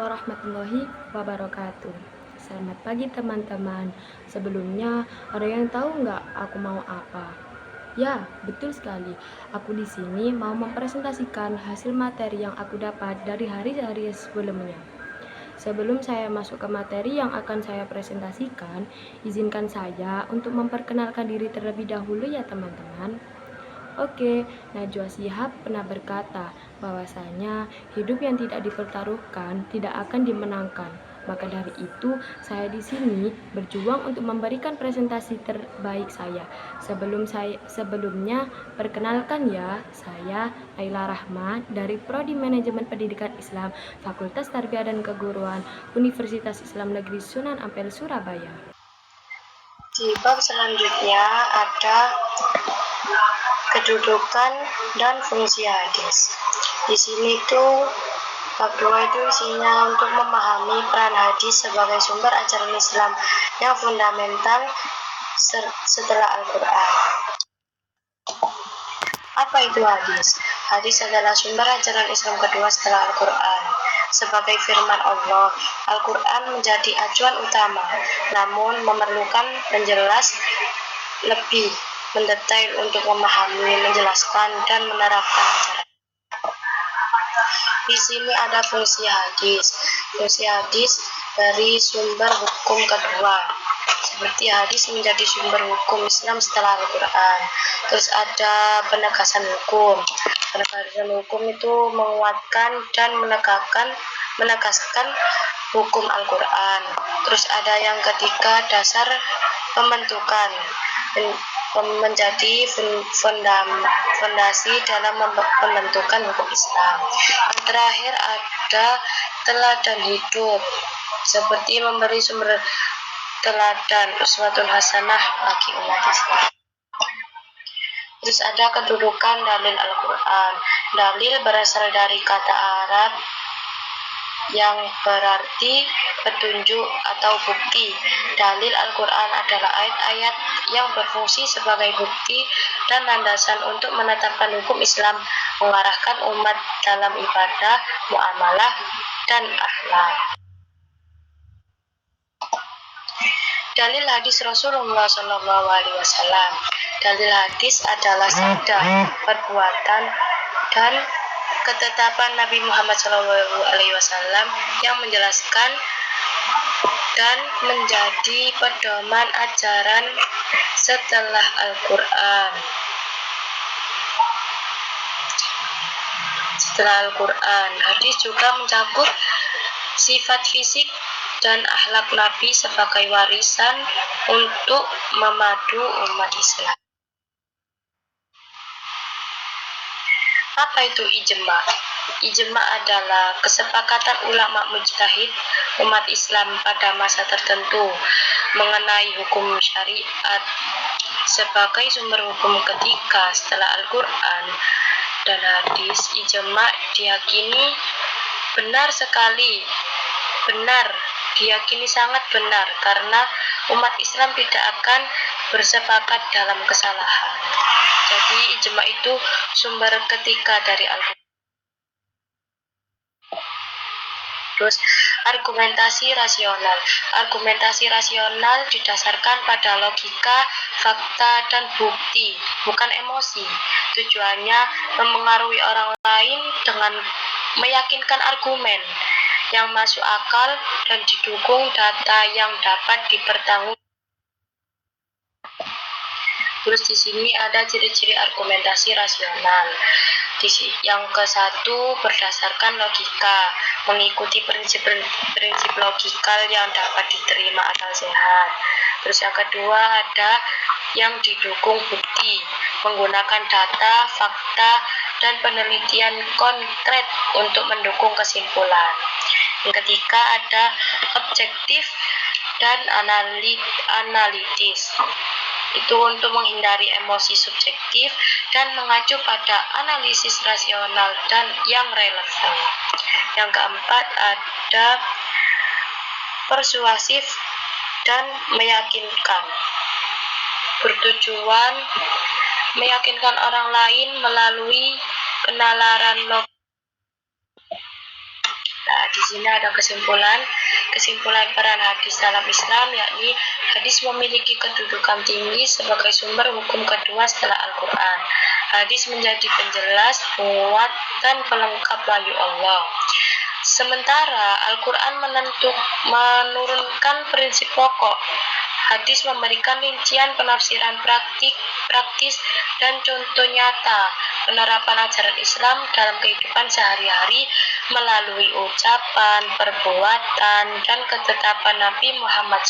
warahmatullahi wabarakatuh. Selamat pagi teman-teman. Sebelumnya, ada yang tahu nggak aku mau apa? Ya, betul sekali. Aku di sini mau mempresentasikan hasil materi yang aku dapat dari hari-hari sebelumnya. Sebelum saya masuk ke materi yang akan saya presentasikan, izinkan saya untuk memperkenalkan diri terlebih dahulu ya teman-teman. Oke, Najwa Shihab pernah berkata bahwasanya hidup yang tidak dipertaruhkan tidak akan dimenangkan. Maka dari itu, saya di sini berjuang untuk memberikan presentasi terbaik saya. Sebelumnya, perkenalkan ya, saya Laila Rahma dari Prodi Manajemen Pendidikan Islam, Fakultas Tarbiyah dan Keguruan, Universitas Islam Negeri Sunan Ampel, Surabaya. Di bab selanjutnya ada kedudukan dan fungsi hadis. Di sini tuh bab 2 itu isinya untuk memahami peran hadis sebagai sumber ajaran Islam yang fundamental setelah Al-Quran. Apa itu hadis? Hadis adalah sumber ajaran Islam kedua setelah Al-Quran. Sebagai firman Allah, Al-Quran menjadi acuan utama, namun memerlukan penjelas lebih mendetail untuk memahami, menjelaskan, dan menerapkan ajaran. Di sini ada fungsi hadis. Fungsi hadis dari sumber hukum kedua. Seperti hadis menjadi sumber hukum Islam setelah Al-Quran. Terus ada penegasan hukum. Penegasan hukum itu menguatkan dan menegaskan hukum Al-Quran. Terus ada yang ketiga, dasar pembentukan, menjadi fondasi dalam pembentukan hukum Islam. Yang terakhir ada teladan hidup, seperti memberi sumber teladan uswatun hasanah bagi umat Islam. Terus ada kedudukan dalil Al-Quran. Dalil berasal dari kata Arab yang berarti petunjuk atau bukti. Dalil Al-Quran adalah ayat-ayat yang berfungsi sebagai bukti dan landasan untuk menetapkan hukum Islam, mengarahkan umat dalam ibadah, muamalah, dan akhlak. Dalil hadis Rasulullah SAW. Dalil hadis adalah sabda, perbuatan, dan ketetapan Nabi Muhammad SAW yang menjelaskan dan menjadi pedoman ajaran setelah Al-Quran. Hadis juga mencakup sifat fisik dan akhlak Nabi sebagai warisan untuk memadu umat Islam. Apa itu ijma? Ijma adalah kesepakatan ulama mujtahid umat Islam pada masa tertentu mengenai hukum syariat sebagai sumber hukum ketiga setelah Al-Quran dan hadis. Ijma diyakini diyakini sangat benar karena umat Islam tidak akan bersepakat dalam kesalahan. Jadi ijma itu sumber ketiga dari Al-Quran. Terus argumentasi rasional. Argumentasi rasional didasarkan pada logika, fakta, dan bukti, bukan emosi. Tujuannya mempengaruhi orang lain dengan meyakinkan argumen yang masuk akal dan didukung data yang dapat dipertanggungjawabkan. Terus di sini ada ciri-ciri argumentasi rasional. Yang ke-1 berdasarkan logika, mengikuti prinsip logikal yang dapat diterima akal sehat. Terus yang kedua ada yang didukung bukti, menggunakan data, fakta, dan penelitian konkret untuk mendukung kesimpulan. Yang ketiga ada objektif dan analitis. Itu untuk menghindari emosi subjektif dan mengacu pada analisis rasional dan yang relevan. Yang keempat ada persuasif dan meyakinkan, bertujuan meyakinkan orang lain melalui penalaran logika. di sini ada kesimpulan peran hadis dalam Islam, yakni hadis memiliki kedudukan tinggi sebagai sumber hukum kedua setelah Al-Quran. Hadis menjadi penjelas, penguat, dan pelengkap wahyu Allah. Sementara Al-Quran menurunkan prinsip pokok. Hadis memberikan rincian penafsiran praktis dan contoh nyata penerapan ajaran Islam dalam kehidupan sehari-hari melalui ucapan, perbuatan, dan ketetapan Nabi Muhammad